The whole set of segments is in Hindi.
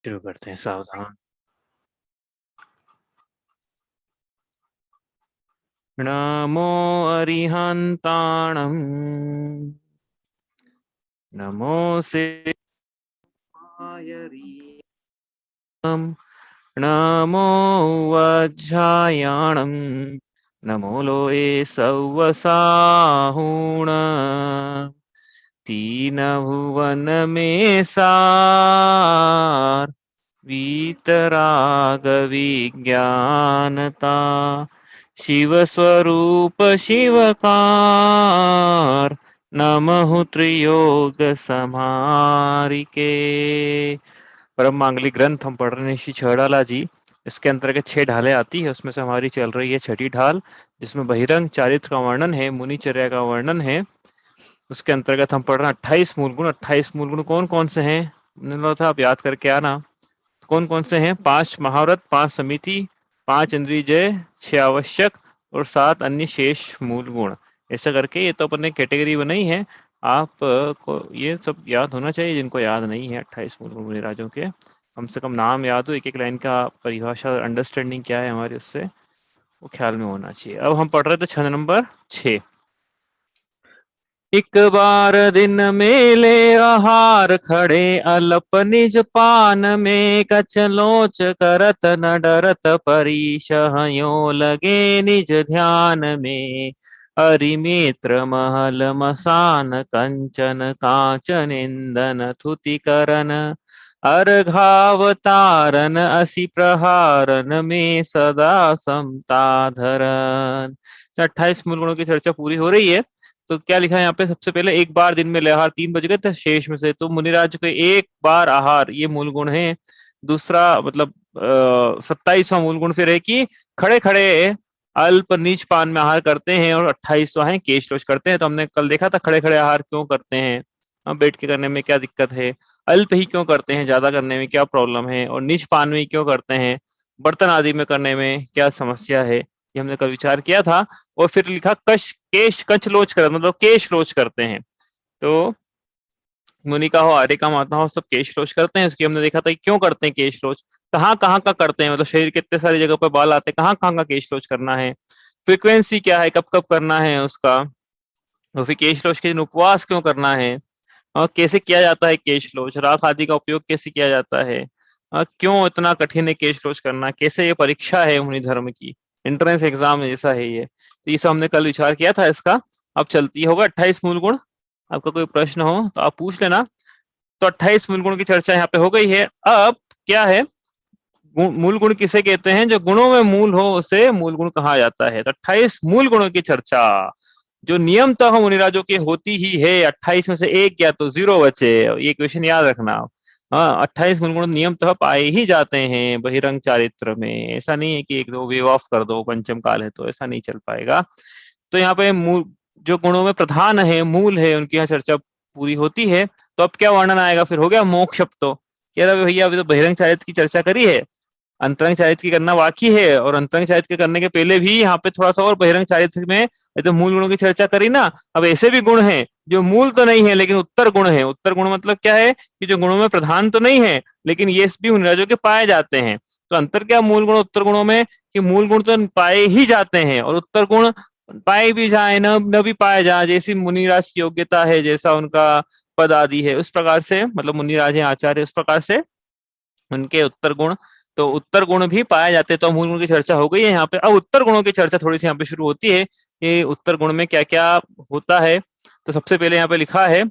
शुरू करते हैं। सावधान। नमो अरिहंताणम् नमो सिद्धायरीम् नमो वज्रायाणम् नमो लोये सव्वसाहुण तीन भुवन में सार वीतराग विज्ञानता शिव स्वरूप शिवकार नमः त्रियोग समारिके। परम मांगलिक ग्रंथ हम पढ़ रहे हैं श्री छड़ाला जी। इसके अंतर्गत 6 ढालें आती है, उसमें से हमारी चल रही है 6ठी ढाल, जिसमें बहिरंग चारित्र का वर्णन है, मुनिचर्या का वर्णन है। उसके अंतर्गत हम पढ़ रहे हैं 28 मूल गुण। 28 मूल गुण कौन कौन से हैं? मैंने बोला था आप याद करके आना। कौन कौन से हैं? 5 महाव्रत, 5 समिति, 5 इंद्रिय जय, 6 आवश्यक और 7 अन्य शेष मूल गुण। ऐसा करके ये तो अपन ने कैटेगरी बनाई है। आप को ये सब याद होना चाहिए जिनको याद नहीं है 28 मूल गुण मुनिराजों के। कम से कम नाम याद हो, एक एक लाइन का परिभाषा अंडरस्टैंडिंग क्या है हमारे, उससे वो ख्याल में होना चाहिए। अब हम पढ़ रहे थे छंद नंबर 6। एक बार दिन मेले आहार खड़े अल्प निज पान में कछ लोच करत न डरत परिशह यो लगे निज ध्यान में अरिमित्र महल मसान कंचन कांचन इंदन थुति करन अर्घावतारन असि प्रहारन में सदा समता धरन। 28 मूल गुणों की चर्चा पूरी हो रही है। तो क्या लिखा है यहाँ पे? सबसे पहले एक बार दिन में ले आहार 3 बज गए थे शेष में से, तो मुनिराज को एक बार आहार ये मूल गुण है। दूसरा मतलब 27वां मूल गुण फिर है कि खड़े खड़े अल्प नीच पान में आहार करते हैं, और 28वां है केश रोच करते हैं। तो हमने कल देखा था खड़े खड़े आहार क्यों करते हैं, बैठ के करने में क्या दिक्कत है, अल्प ही क्यों करते हैं, ज्यादा करने में क्या प्रॉब्लम है, और नीच पान में क्यों करते हैं, बर्तन आदि में करने में क्या समस्या है, ये हमने कल विचार किया था। और फिर लिखा कश केश कच लोच कर, मतलब केश रोच करते हैं। तो मुनि का हो आर्य का माता हो सब केश रोच करते हैं। उसकी हमने देखा था कि क्यों करते हैं केश रोच, कहाँ कहाँ का करते हैं, मतलब शरीर के इतने सारी जगह पर बाल आते हैं, कहाँ कहाँ का केश रोच करना है, फ्रीक्वेंसी क्या है, कब कब करना है उसका, और फिर केश रोच के दिन उपवास क्यों करना है, और कैसे किया जाता है केश लोच, राख आदि का उपयोग कैसे किया जाता है, क्यों इतना कठिन है केश लोच करना, कैसे ये परीक्षा है मुनि धर्म की, एंट्रेंस एग्जाम जैसा है ये। तो ये सब हमने कल विचार किया था इसका। अब चलती होगा 28 मूल गुण। आपका कोई प्रश्न हो तो आप पूछ लेना। तो 28 मूल गुण की चर्चा यहाँ पे हो गई है। अब क्या है, मूल गुण किसे कहते हैं? जो गुणों में मूल हो उसे मूल गुण कहा जाता है। तो 28 मूल गुणों की चर्चा जो नियमतः मुनिराजों की होती ही है, 28 में से एक गया तो 0 बचे, ये क्वेश्चन याद रखना। हाँ, 28 मूल गुण नियमतः पाए ही जाते हैं बहिरंग चारित्र में। ऐसा नहीं है कि एक दो वेव ऑफ कर दो पंचम काल है तो ऐसा नहीं चल पाएगा। तो यहाँ पे मूल जो गुणों में प्रधान है, मूल है, उनकी यहाँ चर्चा पूरी होती है। तो अब क्या वर्णन आएगा? फिर हो गया मोक्ष। अब तो कह रहा भैया अभी तो बहिरंग चारित्र की चर्चा करी है, अंतरंग चारित्र की करना बाकी है, और अंतरंग चारित्र के करने के पहले भी यहाँ पे थोड़ा सा और बहिरंग चारित्र में तो मूल गुणों की चर्चा करी ना। अब ऐसे भी गुण हैं जो मूल तो नहीं है लेकिन उत्तर गुण है। उत्तर गुण मतलब क्या है कि जो गुणों में प्रधान तो नहीं है लेकिन ये भी मुनिराजों के पाए जाते हैं। तो अंतर क्या मूल गुण उत्तर गुणों में, कि मूल गुण तो पाए ही जाते हैं और उत्तर गुण पाए भी जाए न भी पाए जाए, जैसी मुनिराज की योग्यता है, जैसा उनका पद आदि है, उस प्रकार से, मतलब मुनिराज है आचार्य, उस प्रकार से उनके उत्तर गुण, तो उत्तर गुण भी पाए जाते हैं। तो मूल गुण की चर्चा हो गई है यहाँ पे। अब उत्तर गुणों की चर्चा थोड़ी सी यहाँ पे शुरू होती है कि उत्तर गुण में क्या क्या होता है। तो सबसे पहले यहाँ पे लिखा है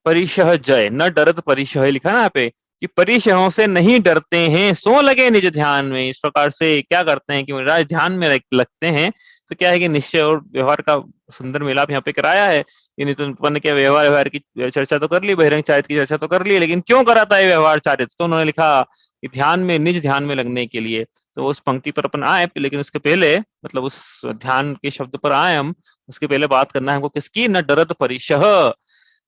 परिशह जय न डरत परिशह, लिखा ना यहाँ पे कि परिशहों से नहीं डरते हैं, सो लगे निज ध्यान में। इस प्रकार से क्या करते हैं कि राज ध्यान में लगते हैं। तो क्या है कि निश्चय और व्यवहार का सुंदर मिलाप यहाँ पे कराया है। ये नितुन के व्यवहार व्यवहार की चर्चा तो कर ली, बहिरंग चारित्र की चर्चा तो कर ली, लेकिन क्यों कराता है व्यवहार चारित्र? तो उन्होंने लिखा कि ध्यान में, निज ध्यान में लगने के लिए। तो उस पंक्ति पर अपन आए, लेकिन उसके पहले मतलब उस ध्यान के शब्द पर आए हम, उसके पहले बात करना है हमको किसकी? न डरत परिशह,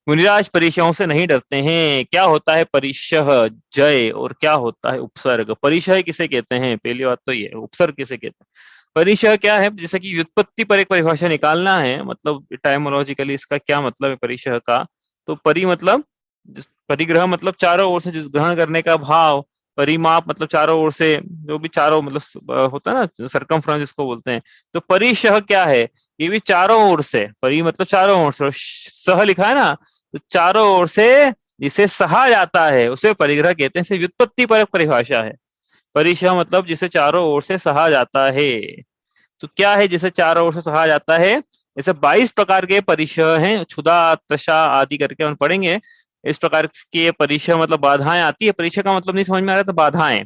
मुनिराज परिशहों से नहीं डरते हैं। क्या होता है परिशह जय, और क्या होता है उपसर्ग? परिशह किसे कहते हैं? पहली बात तो ये, उपसर्ग किसे कहते हैं? परिशह क्या है? जैसे कि व्युत्पत्ति पर एक परिभाषा निकालना है, मतलब टाइमोलॉजिकली इसका क्या मतलब है परिशह का। तो परि मतलब परिग्रह मतलब चारों ओर से जिस ग्रहण करने का भाव, परिमाप मतलब चारों ओर से जो भी चारों मतलब होता है ना सरकमफ्रेंस जिसको बोलते हैं। तो परिशह क्या है, ये भी चारों ओर से, परि मतलब चारों ओर से, और सह लिखा है ना, तो चारों ओर से जिसे सहा जाता है उसे परिग्रह कहते हैं। इसे व्युत्पत्ति परक परिभाषा है। परिशह मतलब जिसे चारों ओर से सहा जाता है। तो क्या है जिसे चारों ओर से सहा जाता है? जैसे 22 प्रकार के परिशह हैं, क्षुधा, तृषा आदि करके हम पढ़ेंगे। इस प्रकार के परिशह मतलब बाधाएं आती है। परिशह का मतलब नहीं समझ में आ रहा तो बाधाएं,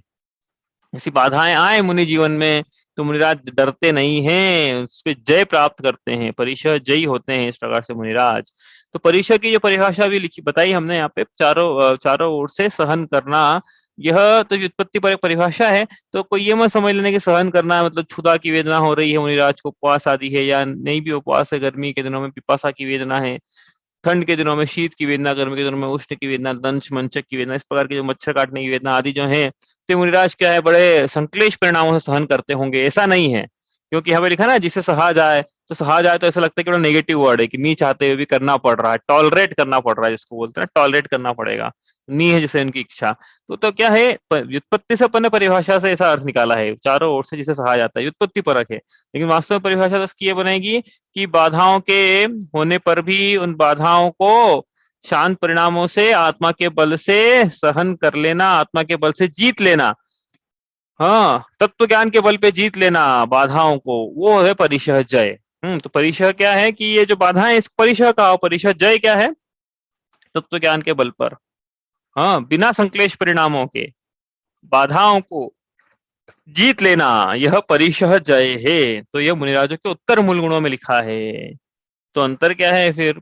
ऐसी बाधाएं आए मुनि जीवन में तो मुनिराज डरते नहीं हैं, उस पे जय प्राप्त करते हैं, परिशह जयी होते हैं, इस प्रकार से मुनिराज। तो परिशह की जो परिभाषा भी लिखी बताई हमने यहाँ पे, चारों ओर से सहन करना, यह तो व्युत्पत्ति पर एक परिभाषा है। तो कोई ये मत समझ लेने कि सहन करना है मतलब क्षुधा की वेदना हो रही है मुनिराज को, उपवास आदि है, या नहीं भी उपवास है, गर्मी के दिनों में पिपासा की वेदना है, ठंड के दिनों में शीत की वेदना, गर्मी के दिनों में उष्ण की वेदना, दंश मंचक की वेदना, इस प्रकार की जो मच्छर काटने की वेदना आदि जो है, तो मुनिराज क्या है बड़े संक्लेश परिणामों से सहन करते होंगे, ऐसा नहीं है। क्योंकि यहाँ पे लिखा ना जिसे सहा जाए, तो सहा जाए तो ऐसा लगता है कि बड़ा नेगेटिव वर्ड है कि नहीं चाहते हुए भी करना पड़ रहा है, टॉलरेट करना पड़ रहा है, जिसको बोलते हैं टॉलरेट करना पड़ेगा, नी है जैसे उनकी इच्छा। तो क्या है, व्युत्पत्ति से अपन ने परिभाषा से ऐसा अर्थ निकाला है, चारों ओर से जिसे सहा जाता है, व्युत्पत्ति परक है। लेकिन वास्तव में परिभाषा तो इसकी ये बनेगी कि बाधाओं के होने पर भी उन बाधाओं को शांत परिणामों से आत्मा के बल से सहन कर लेना, आत्मा के बल से जीत लेना, हाँ तत्व ज्ञान के बल पे जीत लेना बाधाओं को, वो है परिशह जय। तो परिशह क्या है कि ये जो बाधाएं इस परिशह का, और परिशह जय क्या है, तत्व ज्ञान के बल पर, हाँ बिना संक्लेश परिणामों के बाधाओं को जीत लेना, यह परिशह जय है। तो यह मुनिराजों के उत्तर मूल गुणों में लिखा है। तो अंतर क्या है फिर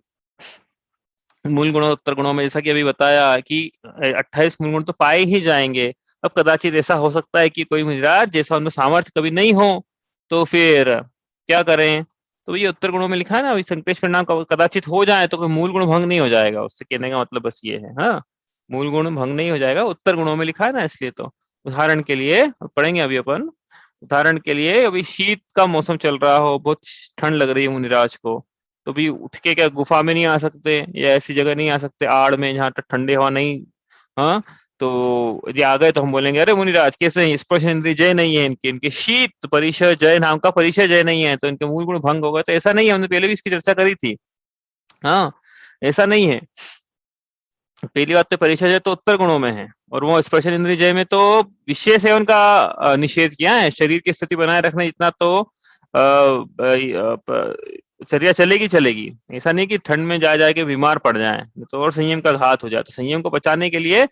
मूल गुणों उत्तर गुणों में, जैसा कि अभी बताया कि 28 मूल गुण तो पाए ही जाएंगे। अब कदाचित ऐसा हो सकता है कि कोई मुनिराज जैसा उनमें सामर्थ्य कभी नहीं हो, तो फिर क्या करें? तो ये उत्तर गुणों में लिखा है ना, अभी संक्लेश परिणाम कदाचित हो जाए तो कोई मूल गुण भंग नहीं हो जाएगा, उससे कहने का मतलब बस ये है। हाँ, मूल गुण भंग नहीं हो जाएगा, उत्तर गुणों में लिखा है ना, इसलिए। तो उदाहरण के लिए पढ़ेंगे अभी अपन, उदाहरण के लिए अभी शीत का मौसम चल रहा हो, बहुत ठंड लग रही है मुनिराज को, तो भी उठ के क्या गुफा में नहीं आ सकते, या ऐसी जगह नहीं आ सकते आड़ में जहाँ तक ठंडी हवा नहीं, हाँ, तो यदि आ गए तो हम बोलेंगे अरे मुनिराज कैसे हैं, स्पर्श इंद्रिय जय नहीं है इनके, इनके शीत परिचय जय नाम का परिचय जय नहीं है, तो इनके मूल गुण भंग हो गए। तो ऐसा नहीं है, हमने पहले भी इसकी चर्चा करी थी। हाँ, ऐसा नहीं है। पहली बात तो परिचय जय तो उत्तर गुणों में है, और वो स्पर्शन इंद्रिय जय में तो विशेष सेवन का निषेध किया है। शरीर की स्थिति बनाए रखना जितना तो चर्या चलेगी चलेगी, ऐसा नहीं कि ठंड में जा जाके बीमार पड़ जाए, तो और संयम का घात हो जाए। तो संयम को बचाने के लिए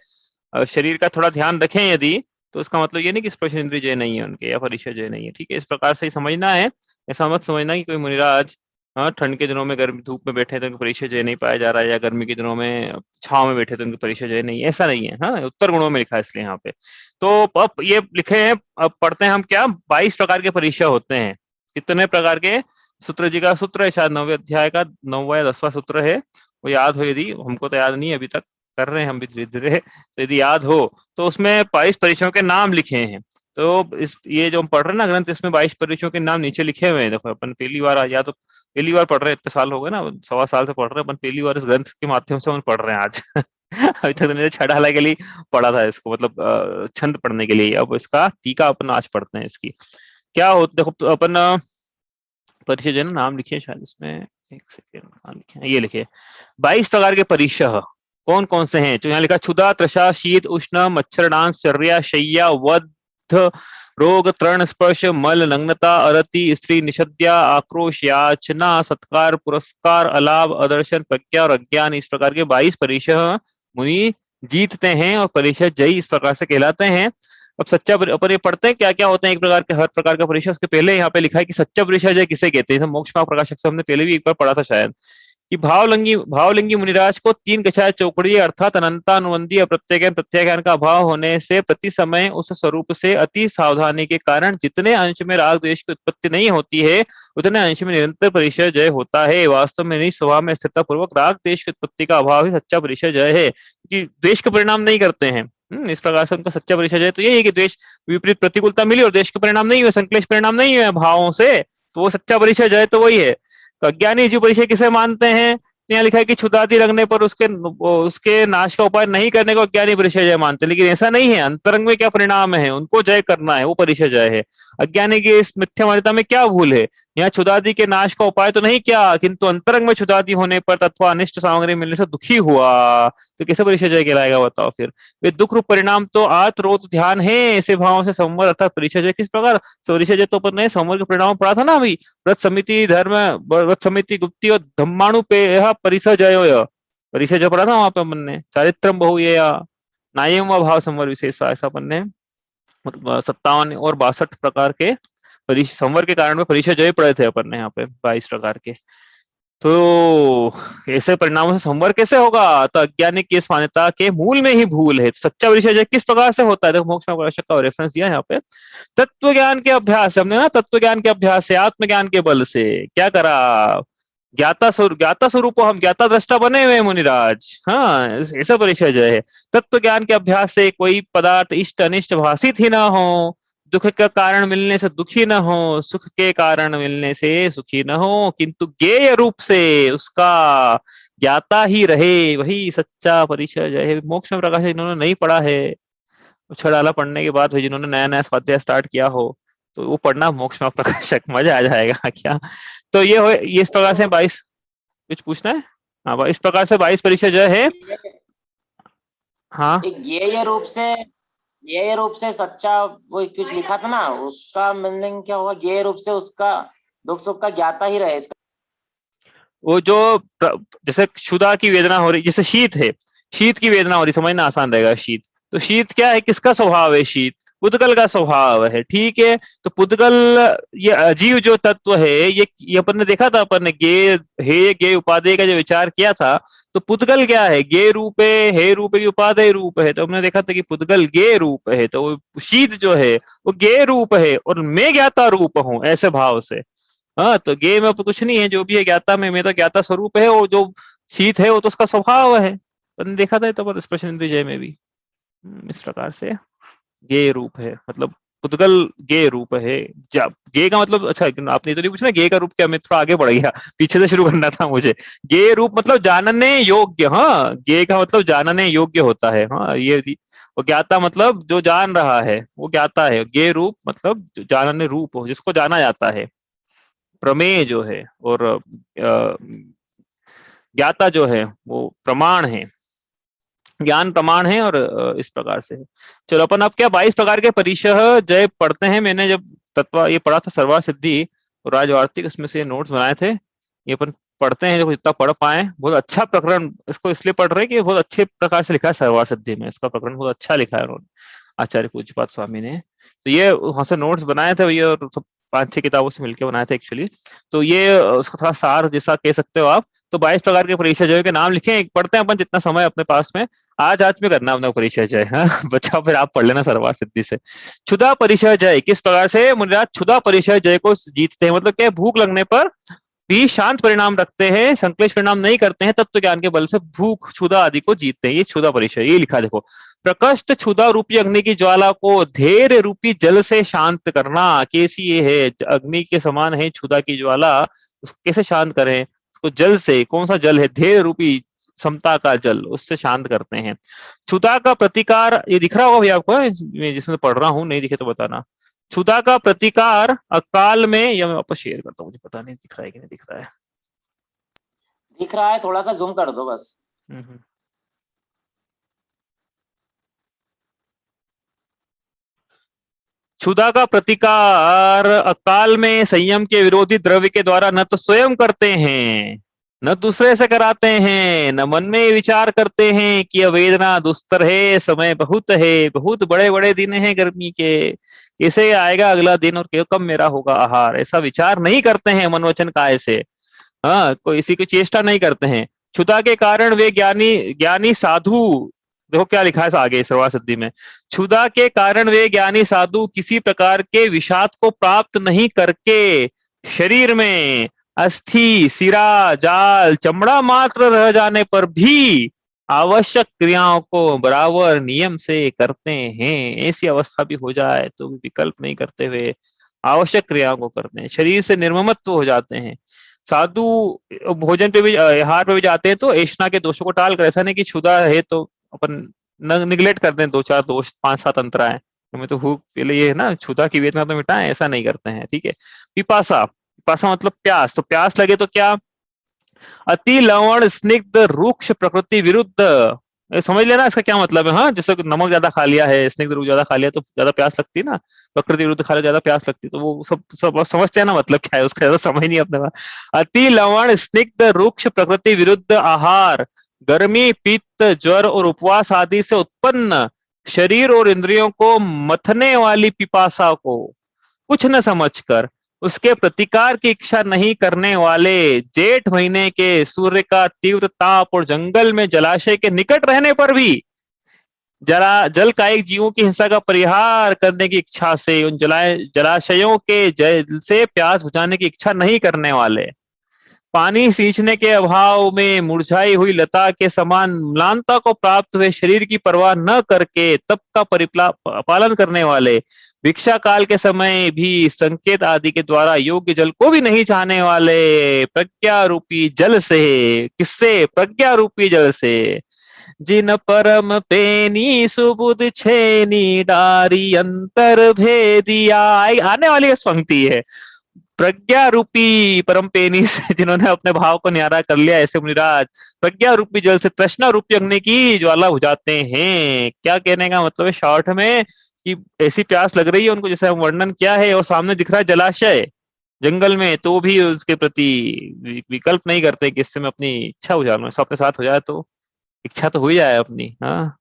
शरीर का थोड़ा ध्यान रखें यदि, तो इसका मतलब ये नहीं कि स्पर्श इंद्रिय जय नहीं है उनके, या परिचय जय नहीं है। ठीक है, इस प्रकार से ही समझना है। ऐसा मत समझना कि कोई मुनिराज हाँ ठंड के दिनों में गर्मी धूप में बैठे तो उनका परिचय जय नहीं पाया जा रहा है, या गर्मी के दिनों में छाव में बैठे तो उनका परिचय जय नहीं है, ऐसा नहीं है। हाँ, उत्तर गुणों में लिखा है इसलिए यहाँ पे। तो अब ये लिखे हैं, अब पढ़ते हैं हम क्या, 22 प्रकार के परिचय होते हैं। कितने प्रकार के? सूत्र जी का सूत्र है, शायद 9वें अध्याय का 9वां या 10वां सूत्र है, वो याद हो यदि, हमको तो याद नहीं है अभी तक, कर रहे हैं हम भी धीरे धीरे। तो यदि याद हो तो उसमें 22 परिचयों के नाम लिखे हैं। तो इस ये जो हम पढ़ रहे हैं ना ग्रंथ, इसमें 22 परिचयों के नाम नीचे लिखे हुए हैं। देखो अपन पहली बार, या तो पहली बार पढ़ रहे हैं, इतने साल हो गए ना, 1.25 साल से पढ़ रहे हैं अपन, पहली बार इस ग्रंथ के माध्यम से हम पढ़ रहे हैं आज। अभी तक मैंने छठाला के लिए पढ़ा था इसको, मतलब छंद पढ़ने के लिए। अब इसका टीका अपन आज पढ़ते हैं इसकी। क्या हो देखो, तो अपन परिचय जो है ना, नाम लिखिए शायद इसमें, एक सेकेंड, नाम लिखे ये लिखे 22 प्रकार के परिचय कौन कौन से हैं? तो यहाँ लिखा क्षुधा, तृषा, शीत, उष्ण, मच्छर डांस, चर्या, शैया, वध, रोग, तृण, स्पर्श, मल, नग्नता, अरति, स्त्री, निषद्या, आक्रोश, याचना, सत्कार, पुरस्कार, अलाभ, अदर्शन, प्रज्ञा और अज्ञान, इस प्रकार के 22 परिचय मुनि जीतते हैं, और परिचय जयी इस प्रकार से कहलाते हैं। अब सच्चा अपन ये पढ़ते हैं क्या क्या होते हैं एक प्रकार के, हर प्रकार का परिचय। उसके पहले यहाँ पे लिखा है कि सच्चा परिचय जय किसे कहते हैं। मोक्ष मार्ग प्रकाशक से हमने पहले भी एक बार पढ़ा था शायद, कि भावलिंगी मुनिराज को 3 कछाय चौकड़ी अर्थात अनंतानुबंधी अप्रत्यज्ञान प्रत्याज्ञान का अभाव होने से प्रति समय उस स्वरूप से अति सावधानी के कारण जितने अंश में राग द्वेष की उत्पत्ति नहीं होती है, उतने अंश में निरंतर परिचय जय होता है। वास्तव में निज स्वभाव में स्थिरता पूर्वक राग द्वेष की उत्पत्ति का अभाव ही सच्चा परिचय जय है, कि द्वेष के परिणाम नहीं करते हैं। इस प्रकार से उनका सच्चा परिचय जय तो यही है कि द्वेष विपरीत प्रतिकूलता मिली और द्वेष के परिणाम नहीं हुए, संक्लेश परिणाम नहीं हुए भावों से, तो वो सच्चा परिचय जय तो वही है। तो अज्ञानी जीव परिचय किसे मानते हैं? तो यहाँ लिखा है कि क्षुधादि लगने पर उसके नाश का उपाय नहीं करने को अज्ञानी परिचय जय मानते, लेकिन ऐसा नहीं है। अंतरंग में क्या परिणाम है, उनको जय करना है, वो परिचय जय है। अज्ञानी की इस मिथ्या मान्यता में क्या भूल है, यहाँ क्षुधादि के नाश का उपाय तो नहीं किया, किंतु अंतरंग में क्षुधादि होने पर तत्व अनिष्ट सामग्री मिलने से दुखी हुआ, तो कैसे परिचय जय कहलाएगा बताओ फिर। वे दुख रूप परिणाम तो आत्रोत ध्यान है, ऐसे भाव से संवर अर्थात परिचय जय किस प्रकार। परिचय जय तो अपन ने संवर के परिणाम पढ़ा था ना अभी, व्रत समिति धर्म, व्रत समिति गुप्ति और धम्माणु पे परिसर जय, परिचय जय पढ़ा था वहां पे अपन ने। चारित्रम बहु ये नायम व भाव संवर विशेष, ऐसा अपन ने 57 और 62 प्रकार के संवर के कारण में परिचय जय पढ़े थे अपन ने यहाँ पे 22 प्रकार के। तो ऐसे परिणामों से संवर कैसे होगा, तो अज्ञानी की इस मान्यता के मूल में ही भूल है। सच्चा परिचय जय किस प्रकार से होता है, देखो मोक्ष का रेफरेंस दिया यहाँ पे। तत्व ज्ञान के अभ्यास, हमने ना तत्व ज्ञान के अभ्यास से, आत्मज्ञान के बल से क्या करा, ज्ञाता स्वरूप हम ज्ञाता दृष्टा बने हुए मुनिराज। हाँ, ऐसा परिचय जय है। तत्व ज्ञान के अभ्यास से कोई पदार्थ इष्ट अनिष्ट भाषित ही ना हो, दुख का कारण मिलने से दुखी न हो, सुख के कारण मिलने से सुखी न हो, किंतु ज्ञेय रूप से उसका ज्ञाता ही रहे, वही सच्चा परिचय जय है। मोक्ष में प्रकाश इन्होंने नहीं पढ़ा है, उछड़ाला पढ़ने के बाद जिन्होंने नया नया स्वाध्याय स्टार्ट किया हो तो वो पढ़ना मोक्ष में प्रकाशक, मजा आ जाएगा क्या। तो ये इस प्रकार से 22, कुछ पूछना है। हाँ, इस प्रकार से 22 परिचय जय है। हाँ, ज्ञेय रूप से सच्चा, वो कुछ लिखा था ना, उसका मीनिंग क्या हुआ, ज्ञेय रूप से उसका दुख सुख का ज्ञाता ही रहे इसका। वो जो जैसे क्षुधा की वेदना हो रही, जैसे शीत है, शीत की वेदना हो रही, समझना आसान रहेगा। शीत, तो शीत क्या है, किसका स्वभाव है, शीत पुद्गल का स्वभाव है, ठीक है। तो पुद्गल, ये अजीव जो तत्व है, ये अपन ने देखा था, अपन ने गे उपादेय का जो विचार किया था, तो पुद्गल क्या है, गे रूप है, हे रूप है, उपादेय रूप है। तो हमने देखा था कि पुद्गल गे रूप है, तो शीत जो है वो गे रूप है और मैं ज्ञाता रूप हूं, ऐसे भाव से। हाँ, तो गे में तो कुछ नहीं है, जो भी है ज्ञाता में, मैं तो ज्ञाता स्वरूप है, और जो शीत है वो तो उसका स्वभाव है। अपन देखा था तो स्पेशल विजय में भी इस प्रकार से गे रूप है, मतलब पुद्गल गे रूप है। गे का मतलब, अच्छा आपने तो नहीं पूछा गे का रूप क्या, मैं थोड़ा आगे बढ़ गया, पीछे से शुरू करना था मुझे। गे रूप मतलब जानने योग्य, हाँ, गे का मतलब जानने योग्य होता है। हाँ, ये वो ज्ञाता मतलब जो जान रहा है वो ज्ञाता है, गे रूप मतलब जानने रूप हो, जिसको जाना जाता है। प्रमेय जो है और ज्ञाता जो है वो प्रमाण है, ज्ञान प्रमाण है, और इस प्रकार से। चलो अपन अब क्या 22 प्रकार के परिचय जय पढ़ते हैं। मैंने जब तत्व ये पढ़ा था सर्वा सिद्धि और राजवार्तिक, उसमें से नोट्स बनाए थे, ये अपन पढ़ते हैं, जो जितना पढ़ पाए। बहुत अच्छा प्रकरण, इसको इसलिए पढ़ रहे हैं कि बहुत अच्छे प्रकार से लिखा है सर्वा सिद्धि में, इसका प्रकरण बहुत अच्छा लिखा है उन्होंने, आचार्य पूज्यपाद स्वामी ने। तो ये वहां से नोट्स बनाए थे ये, और सब 5-6 किताबों से मिलकर बनाए थे एक्चुअली। तो ये उसका थोड़ा सार जैसा कह सकते हो आप। तो 22 प्रकार के परिचय जय के नाम लिखे, पढ़ते हैं अपन जितना समय अपने पास में। आज में करना अपना परिचय जय, हाँ बच्चा, फिर आप पढ़ लेना सर्वा सिद्धि से। क्षुधा परिचय जय किस प्रकार से मुनिराज क्षुधा परिचय जय को जीतते हैं, मतलब क्या, भूख लगने पर भी शांत परिणाम रखते हैं, संक्लेश परिणाम नहीं करते हैं, तत्व ज्ञान के बल से भूख क्षुधा आदि को जीतते हैं। ये क्षुधा परिचय, ये लिखा देखो, प्रकष्ट क्षुधा रूपी अग्नि की ज्वाला को धैर्य रूपी जल से शांत करना। कैसी ये है, अग्नि के समान है क्षुधा की ज्वाला, उसको कैसे शांत करें, उसको जल से, कौन सा जल है, धैर्य रूपी समता का जल, उससे शांत करते हैं। क्षुधा का प्रतिकार, ये दिख रहा होगा भैया आपको, मैं जिसमें पढ़ रहा हूँ, नहीं दिखे तो बताना। क्षुधा का प्रतिकार अकाल में, या मैं वापस शेयर करता हूँ, मुझे पता नहीं दिख रहा है कि नहीं दिख रहा है। दिख रहा है, थोड़ा सा जूम कर दो बस। क्षुधा का प्रतिकार अकाल में संयम के विरोधी द्रव्य के द्वारा न तो स्वयं करते हैं, न दूसरे से कराते हैं, न मन में विचार करते हैं कि वेदना दुस्तर है, समय बहुत है, बहुत बड़े बड़े दिन हैं गर्मी के, कैसे आएगा अगला दिन और कब मेरा होगा आहार, ऐसा विचार नहीं करते हैं मन वचन काय से। हाँ, कोई इसी की चेष्टा नहीं करते हैं। क्षुधा के कारण वे ज्ञानी ज्ञानी साधु, देखो क्या लिखा है आगे सर्वा सिद्धि में, क्षुधा के कारण वे ज्ञानी साधु किसी प्रकार के विषाद को प्राप्त नहीं करके शरीर में अस्थि, सिरा, जाल, चमड़ा मात्र रह जाने पर भी आवश्यक क्रियाओं को बराबर नियम से करते हैं। ऐसी अवस्था भी हो जाए तो विकल्प नहीं करते हुए आवश्यक क्रियाओं को करते हैं, शरीर से निर्ममत्व हो जाते हैं। साधु भोजन पे भी आहार पे भी जाते हैं तो ऐष्णा के दोषों को टाल कर, ऐसा नहीं कि क्षुधा है तो अपन निगलेक्ट कर दें 2-4 दोष, 5-7 अंतराएं, हमें तो भूख पहले ये है ना, क्षुधा की वेदना तो मिटाएं, ऐसा नहीं करते हैं, ठीक है। पिपासा, पिपासा मतलब प्यास, तो प्यास लगे तो क्या, अति लवण स्निग्ध रूक्ष प्रकृति विरुद्ध, ये समझ लेना इसका क्या मतलब है। हाँ, जैसे नमक ज्यादा खा लिया है, स्निग्ध रूप ज्यादा खा लिया तो ज्यादा प्यास लगती है ना, प्रकृति विरुद्ध खा लिया ज्यादा प्यास लगती है, तो वो सब सब समझते हैं ना मतलब क्या है उसका, ज्यादा समझ नहीं अपने पास। अति लवण स्निग्ध रूक्ष प्रकृति विरुद्ध आहार गर्मी पित्त ज्वर और उपवास आदि से उत्पन्न शरीर और इंद्रियों को मथने वाली पिपासा को कुछ न समझकर उसके प्रतिकार की इच्छा नहीं करने वाले जेठ महीने के सूर्य का तीव्र ताप और जंगल में जलाशय के निकट रहने पर भी जल कायिक जीवों की हिंसा का परिहार करने की इच्छा से उन जलाशयों के जल से प्यास बुझाने की इच्छा नहीं करने वाले, पानी सींचने के अभाव में मुरझाई हुई लता के समान म्लानता को प्राप्त हुए शरीर की परवाह न करके तप का पालन करने वाले, भिक्षा काल के समय भी संकेत आदि के द्वारा योग्य जल को भी नहीं चाहने वाले, प्रज्ञा रूपी जल से, किससे, प्रज्ञा रूपी जल से, जिन परम पेनी सुबुद छेनी डारी अंतर भेदिया, आने वाली पंक्ति है, प्रज्ञा रूपी परम पेनी से जिन्होंने अपने भाव को न्यारा कर लिया, ऐसे मुनिराज प्रज्ञा रूपी जल से तृष्णा रूपी अग्नि की ज्वाला बुझाते हैं। क्या कहने का मतलब है शॉर्ट में, कि ऐसी प्यास लग रही है उनको, जैसे हम वर्णन किया है, और सामने दिख रहा है जलाशय जंगल में, तो भी उसके प्रति विकल्प नहीं करते कि इससे मैं अपनी इच्छा बुझा लूं, ऐसा अपने साथ हो जाए तो इच्छा तो हो ही जाए अपनी। हाँ,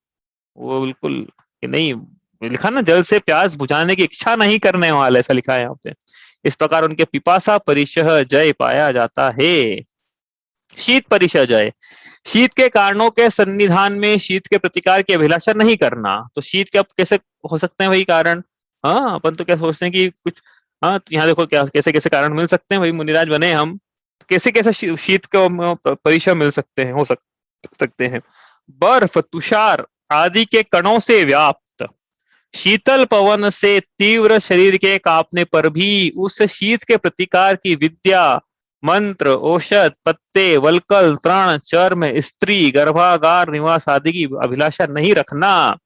वो बिल्कुल नहीं लिखा ना, जल से प्यास बुझाने की इच्छा नहीं करने वाले, ऐसा लिखा है यहाँ पे। इस प्रकार उनके पिपासा परिशह जय पाया जाता है। शीत परिशह जय, शीत के कारणों के सन्निधान में शीत के प्रतिकार की अभिलाषा नहीं करना, तो शीत के अब कैसे हो सकते हैं वही कारण। हाँ, अपन तो क्या सोचते हैं कि कुछ, हाँ तो यहाँ देखो क्या कैसे कैसे कारण मिल सकते हैं, वही मुनिराज बने हम, तो कैसे कैसे शीत को परिशह मिल सकते हैं, हो सकते हैं। बर्फ तुषार आदि के कणों से व्याप्त शीतल पवन से तीव्र शरीर के कांपने पर भी उस शीत के प्रतिकार की विद्या मंत्र औषध पत्ते वलकल तृण चर्म स्त्री गर्भागार निवास आदि की अभिलाषा नहीं रखना,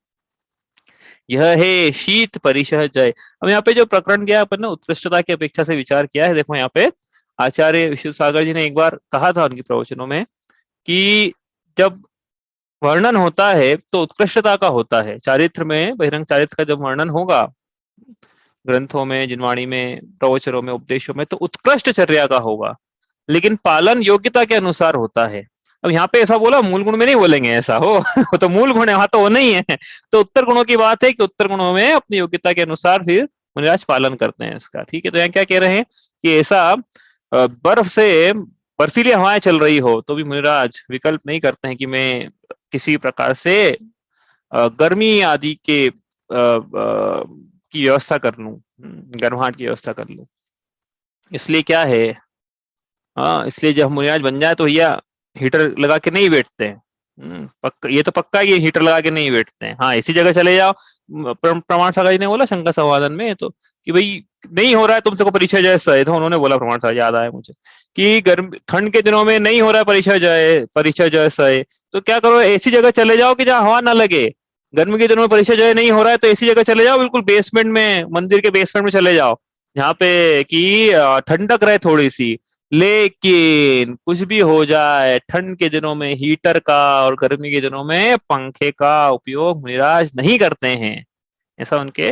यह है शीत परिशह जय। अब यहाँ पे जो प्रकरण किया अपन ने उत्कृष्टता की अपेक्षा से विचार किया है, देखो यहाँ पे आचार्य विश्व सागर जी ने एक बार कहा था उनकी प्रवचनों में कि जब वर्णन होता है तो उत्कृष्टता का होता है, चारित्र में बहिरंग चारित्र का जब वर्णन होगा ग्रंथों में, जिनवाणी में, प्रवचनों में, उपदेशों में, तो उत्कृष्ट चर्या का होगा, लेकिन पालन योग्यता के अनुसार होता है। अब यहाँ पे ऐसा बोला, मूल गुण में नहीं बोलेंगे ऐसा हो वो तो मूल गुण है, वहां तो वो नहीं है, तो उत्तर गुणों की बात है कि उत्तर गुणों में अपनी योग्यता के अनुसार फिर मुनिराज पालन करते हैं इसका, ठीक है। तो यहाँ क्या कह रहे हैं कि ऐसा बर्फ से बर्फीली हवाएं चल रही हो तो भी मुनिराज विकल्प नहीं करते हैं कि मैं किसी प्रकार से गर्मी आदि के की व्यवस्था कर लूं, गर्माहट की व्यवस्था कर लूं। इसलिए क्या है, हाँ, इसलिए जब मुनिराज बन जाए तो भैया हीटर लगा के नहीं बैठते हैं, ये तो पक्का ये हीटर लगा के नहीं बैठते हैं। हाँ, इसी जगह चले जाओ, प्रमाण सागर जी ने बोला शंका संवादन में तो कि भाई नहीं हो रहा है तुमसे को परिचय जैसा है, तो उन्होंने बोला प्रमाण सागर, याद आया मुझे, कि गर्म ठंड के दिनों में नहीं हो रहा है परिचय जैसा है, तो क्या करो ऐसी जगह चले जाओ कि जहाँ हवा ना लगे। गर्मी के दिनों में परिचय जय नहीं हो रहा है तो ऐसी जगह चले जाओ, बिल्कुल बेसमेंट में, मंदिर के बेसमेंट में चले जाओ, जहाँ पे कि ठंडक रहे थोड़ी सी। लेकिन कुछ भी हो जाए, ठंड के दिनों में हीटर का और गर्मी के दिनों में पंखे का उपयोग मुनिराज नहीं करते हैं, ऐसा उनके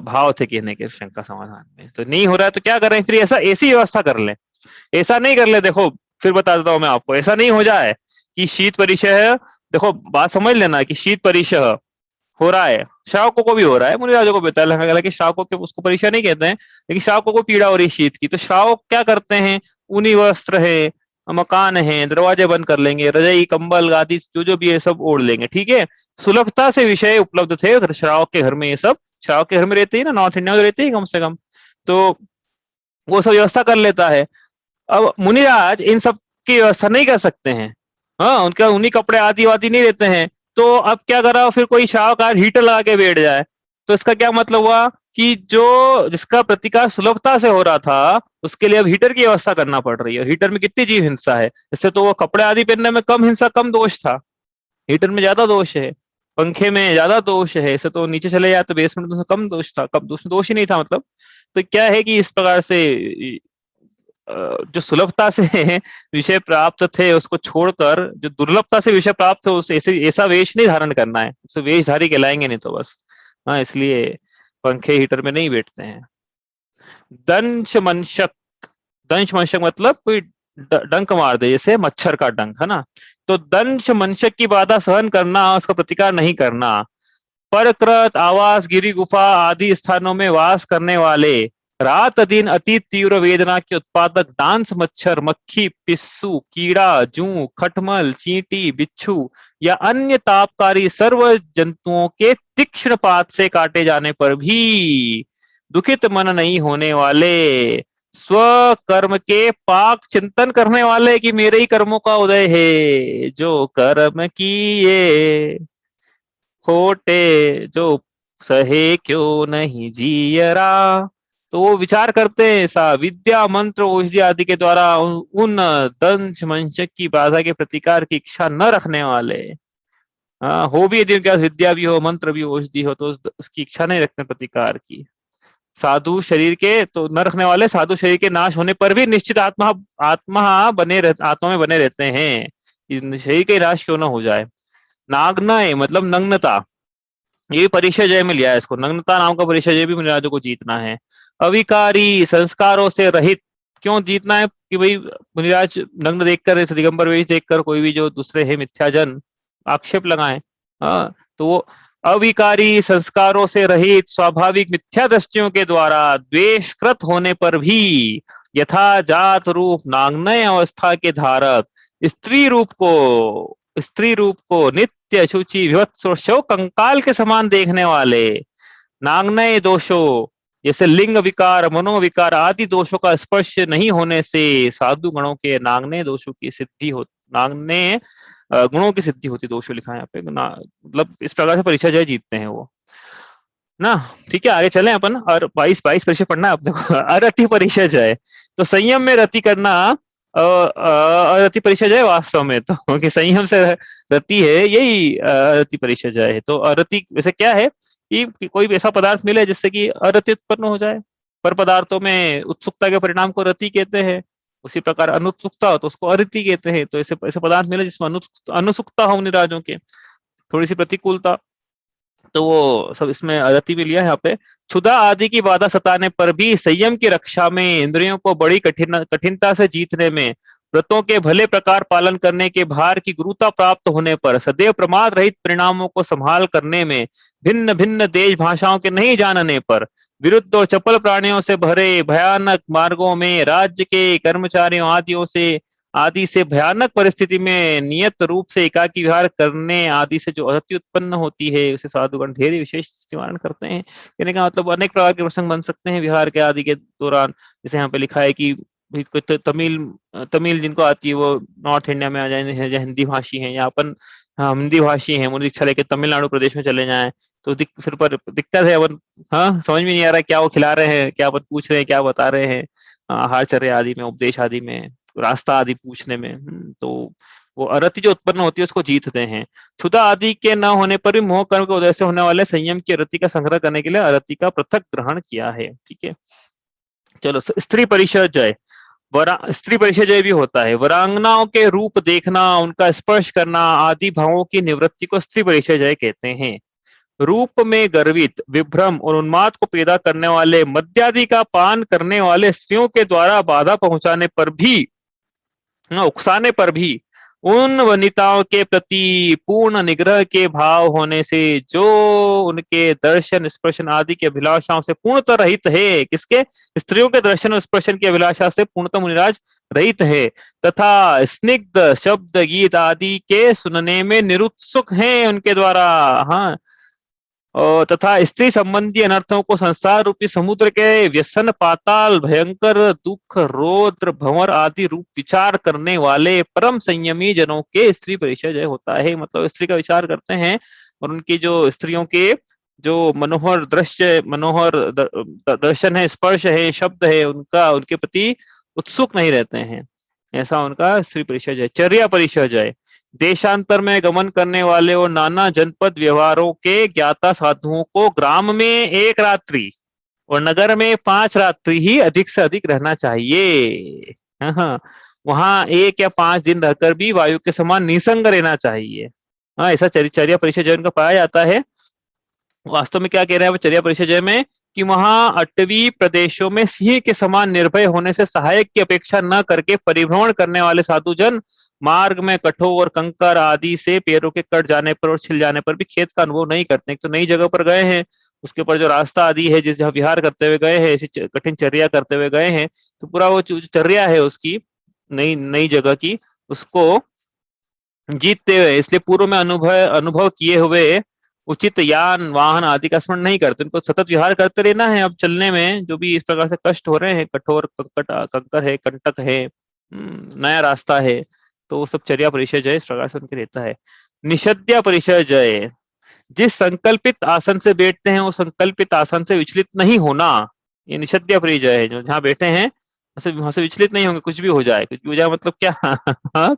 भाव थे कहने के शंका समाधान में। तो नहीं हो रहा है तो क्या करें, फिर ऐसा ऐसी व्यवस्था कर ले, ऐसा नहीं कर ले, देखो फिर बता देता हूं मैं आपको, ऐसा नहीं हो जाए कि शीत परिशह, देखो बात समझ लेना कि शीत परिशह हो रहा है, श्रावकों को भी हो रहा है, मुनिराजों को बताया, हालांकि श्रावकों के उसको परिशह नहीं कहते हैं, लेकिन श्रावकों को पीड़ा हो रही शीत की, तो श्रावक क्या करते हैं, ऊनी वस्त्र है, मकान है, दरवाजे बंद कर लेंगे, रजाई कंबल आदि जो भी है सब ओढ़ लेंगे, ठीक है। सुलभता से विषय उपलब्ध थे श्रावक के घर में, ये सब श्रावक के घर में रहते ही ना, नॉर्थ इंडिया में रहते ही कम से कम, तो वो सब व्यवस्था कर लेता है। अब मुनिराज इन सब की व्यवस्था नहीं कर सकते हैं, हाँ, उनका उन्हीं कपड़े आदि वादि नहीं रहते हैं, तो अब क्या करा, फिर कोई शाहकार हीटर लगा के बैठ जाए, तो इसका क्या मतलब हुआ कि जो जिसका प्रतिकार सुलभता से हो रहा था उसके लिए अब हीटर की व्यवस्था करना पड़ रही है। हीटर में कितनी जीव हिंसा है, इससे तो वो कपड़े आदि पहनने में कम हिंसा कम दोष था, हीटर में ज्यादा दोष है, पंखे में ज्यादा दोष है, इससे तो नीचे चले जाए तो बेसमेंट में तो कम दोष था, कम दोष ही नहीं था मतलब। तो क्या है कि इस प्रकार से जो सुलभता से विषय प्राप्त थे उसको छोड़कर जो दुर्लभता से विषय प्राप्त हो उसे ऐसा वेश नहीं धारण करना है, उसे वेशधारी कहलाएंगे नहीं तो बस। हाँ, इसलिए पंखे हीटर में नहीं बैठते हैं। दंश मंशक, दंश मंशक मतलब कोई डंक मार दे, जैसे मच्छर का डंक है ना। तो दंश मंशक की बाधा सहन करना, उसका प्रतिकार नहीं करना। परकृत आवास गिरी गुफा आदि स्थानों में वास करने वाले रात दिन अति तीव्र वेदना के उत्पादक डांस मच्छर, मक्खी, पिस्सू, कीड़ा, जू, खटमल, चींटी, बिच्छू या अन्य तापकारी सर्व जंतुओं के तीक्ष्ण पात से काटे जाने पर भी दुखित मन नहीं होने वाले, स्व कर्म के पाक चिंतन करने वाले कि मेरे ही कर्मों का उदय है, जो कर्म किए खोटे जो सहे क्यों नहीं जियरा। तो वो विचार करते हैं सा विद्या मंत्र औषधि आदि के द्वारा उन दंश मंशक की बाधा के प्रतिकार की इच्छा न रखने वाले, हो भी यदि उनके पास विद्या भी हो, मंत्र भी हो, औषधि हो, तो उसकी इच्छा नहीं रखते प्रतिकार की। साधु शरीर के तो न रखने वाले साधु शरीर के नाश होने पर भी निश्चित आत्मा आत्मा में बने रहते हैं, शरीर के नाश क्यों ना हो जाए। नागनय मतलब नग्नता, ये परिचय जय में लिया है इसको, नग्नता नाम का परिचय जय भी मुनिराजों को जीतना है। अविकारी संस्कारों से रहित, क्यों जीतना है कि भाई मुनिराज नग्न देखकर, दिगंबर वेश देखकर कोई भी जो दूसरे है मिथ्याजन आक्षेप लगाए, तो वो अविकारी संस्कारों से रहित स्वाभाविक मिथ्या दृष्टियों के द्वारा द्वेषकृत होने पर भी यथा जात रूप नाग्नय अवस्था के धारक स्त्री रूप को नित्य शुचि विवत्स और शव कंकाल के समान देखने वाले, नाग्नय दोषों जैसे लिंग विकार, मनोविकार आदि दोषों का स्पर्श नहीं होने से साधु गणों के नाग्नय दोषों की सिद्धि हो, नाग्नय गुणों की सिद्धि होती, दोषों लिखा है यहाँ पे, मतलब इस प्रकार से परीक्षा जय जीतते हैं वो ना। ठीक है, आगे चलें अपन। और 22 परीक्षा पढ़ना है अपने को। अरति परीक्षा जय, तो संयम में रति करना अरति परीक्षा जय वास्तव में तो, क्योंकि संयम से रति है यही अरति परीक्षा जय है। तो अरति वैसे क्या है कि कोई ऐसा पदार्थ मिले जिससे कि अरति उत्पन्न हो जाए, पर पदार्थों में उत्सुकता के परिणाम को रति कहते हैं, उसी प्रकार अनुत्सुकता हो तो उसको अरति कहते हैं। तो ऐसे ऐसे पदार्थ मिले जिसमें अनुसुकता हो निराजों के, थोड़ी सी प्रतिकूलता, तो वो सब इसमें अरति भी लिया है यहाँ पे। क्षुधा आदि की बाधा सताने पर भी संयम की रक्षा में, इंद्रियों को बड़ी कठिनता से जीतने में, व्रतों के भले प्रकार पालन करने के भार की गुरुता प्राप्त होने पर, सदैव प्रमाद रहित परिणामों को संभाल करने में, भिन्न भिन्न देश भाषाओं के नहीं जानने पर, विरुद्ध और चपल प्राणियों से भरे भयानक मार्गों में, राज्य के कर्मचारियों आदि से भयानक परिस्थिति में नियत रूप से एकाकी विहार करने आदि से जो अरति उत्पन्न होती है उसे साधुगण धैर्य विशेष निवारण करते हैं। कहने का मतलब अनेक प्रकार के प्रसंग बन सकते हैं विहार के आदि के दौरान। जैसे यहाँ पे लिखा है कि तमिल जिनको आती है वो नॉर्थ इंडिया में आ जाए, हिंदी भाषी है, या अपन हिंदी भाषी है, मुझे इच्छा लेके तमिलनाडु प्रदेश में चले जाएं तो फिर पर दिक्कत है, अपन समझ में नहीं आ रहा क्या वो खिला रहे हैं, क्या अपन पूछ रहे हैं, क्या बता रहे हैं, आहारचर्या आदि में, उपदेश आदि में, रास्ता आदि पूछने में। तो वो अरति जो उत्पन्न होती है उसको जीतते हैं। क्षुधा आदि के न होने पर भी मोह कर्म के उदय से होने वाले संयम की अरति का संग्रह करने के लिए अरति का पृथक ग्रहण किया है। ठीक है, चलो स्त्री परिषद जय, स्त्री परिषद जय भी होता है। वरांगनाओं के रूप देखना, उनका स्पर्श करना आदि भावों की निवृत्ति को स्त्री परिषद जय कहते हैं। रूप में गर्वित, विभ्रम और उन्माद को पैदा करने वाले मद्यादि का पान करने वाले स्त्रियों के द्वारा बाधा पहुंचाने पर भी, उकसाने पर भी, उन वनिताओं के प्रति पूर्ण निग्रह के भाव होने से जो उनके दर्शन स्पर्शन आदि की अभिलाषाओं से पूर्णतः रहित है, किसके, स्त्रियों के दर्शन और स्पर्शन की अभिलाषा से पूर्णतः मुनिराज रहित है, तथा स्निग्ध शब्द गीत आदि के सुनने में निरुत्सुक हैं उनके द्वारा, हाँ, तथा स्त्री संबंधी अनर्थों को संसार रूपी समुद्र के व्यसन, पाताल, भयंकर दुख, रौद्र, भंवर आदि रूप विचार करने वाले परम संयमी जनों के स्त्री परिचय जय होता है। मतलब स्त्री का विचार करते हैं और उनकी जो स्त्रियों के जो मनोहर दृश्य, मनोहर दर्शन है, स्पर्श है, शब्द है, उनका उनके प्रति उत्सुक नहीं रहते हैं, ऐसा उनका स्त्री परिषद है। चर्या परिषद है, देशांतर में गमन करने वाले और नाना जनपद व्यवहारों के ज्ञाता साधुओं को ग्राम में 1 रात्रि और नगर में 5 रात्रि ही अधिक से अधिक रहना चाहिए। हाँ, वहां 1 या 5 दिन रहकर भी वायु के समान निसंग रहना चाहिए। हाँ, ऐसा चर्या परिषद का पाया जाता है। वास्तव में क्या कह रहा है वो चर्या परिषद में कि वहां अटवी प्रदेशों में सिंह के समान निर्भय होने से सहायक की अपेक्षा न करके परिभ्रमण करने वाले साधुजन मार्ग में कठोर कंकर आदि से पैरों के कट जाने पर और छिल जाने पर भी खेद का अनुभव नहीं करते। तो नई जगह पर गए हैं, उसके ऊपर जो रास्ता आदि है, जिस जहाँ विहार करते हुए गए हैं, ऐसी कठिन चर्या करते हुए गए हैं, तो पूरा वो चर्या है उसकी नई नई जगह की, उसको जीतते हुए, इसलिए पूर्व में अनुभव किए हुए उचित यान वाहन आदि का स्मरण नहीं करते, उनको सतत विहार करते रहना है। अब चलने में जो भी इस प्रकार से कष्ट हो रहे हैं, कठोर कंकर है, कंटक है, नया रास्ता है, तो वो सब चर्या परिषद इस प्रकार से उनके रहता है। निषद्या परिषद, जिस संकल्पित आसन से बैठते हैं वो संकल्पित आसन से विचलित नहीं होना, ये निषद्या परिषद है। जो जहाँ बैठे हैं वहां से विचलित नहीं होंगे, कुछ भी हो जाए, कुछ भी हो जाए मतलब क्या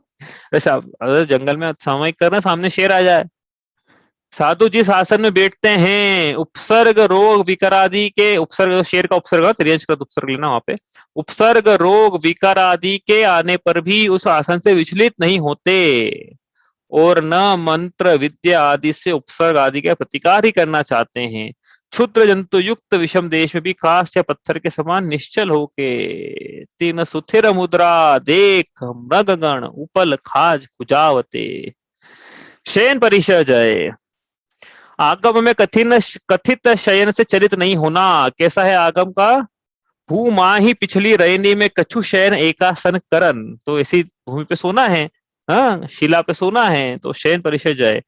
ऐसा अगर जंगल में सामयिक करना, सामने शेर आ जाए। साधु जिस आसन में बैठते हैं उपसर्ग रोग विकारादि के, उपसर्ग शेर का उपसर्ग, त्रियंश का उपसर्ग लेना वहां पे, उपसर्ग रोग विकार आदि के आने पर भी उस आसन से विचलित नहीं होते और न मंत्र विद्या आदि से उपसर्ग आदि का प्रतिकार ही करना चाहते हैं। क्षुद्र जंतु युक्त विषम देश में भी कांस या पत्थर के समान निश्चल होके तीन सुथिर मुद्रा देख मृगगण उपल खाज खुजावते। शयन परिषद है, आगम में कथित शयन से चरित नहीं होना। कैसा है आगम का? भूमा ही पिछली रैनी में कछु शयन एकासन करन, तो ऐसी भूमि पे सोना है, हाँ शिला पे सोना है, तो शयन परिषद है।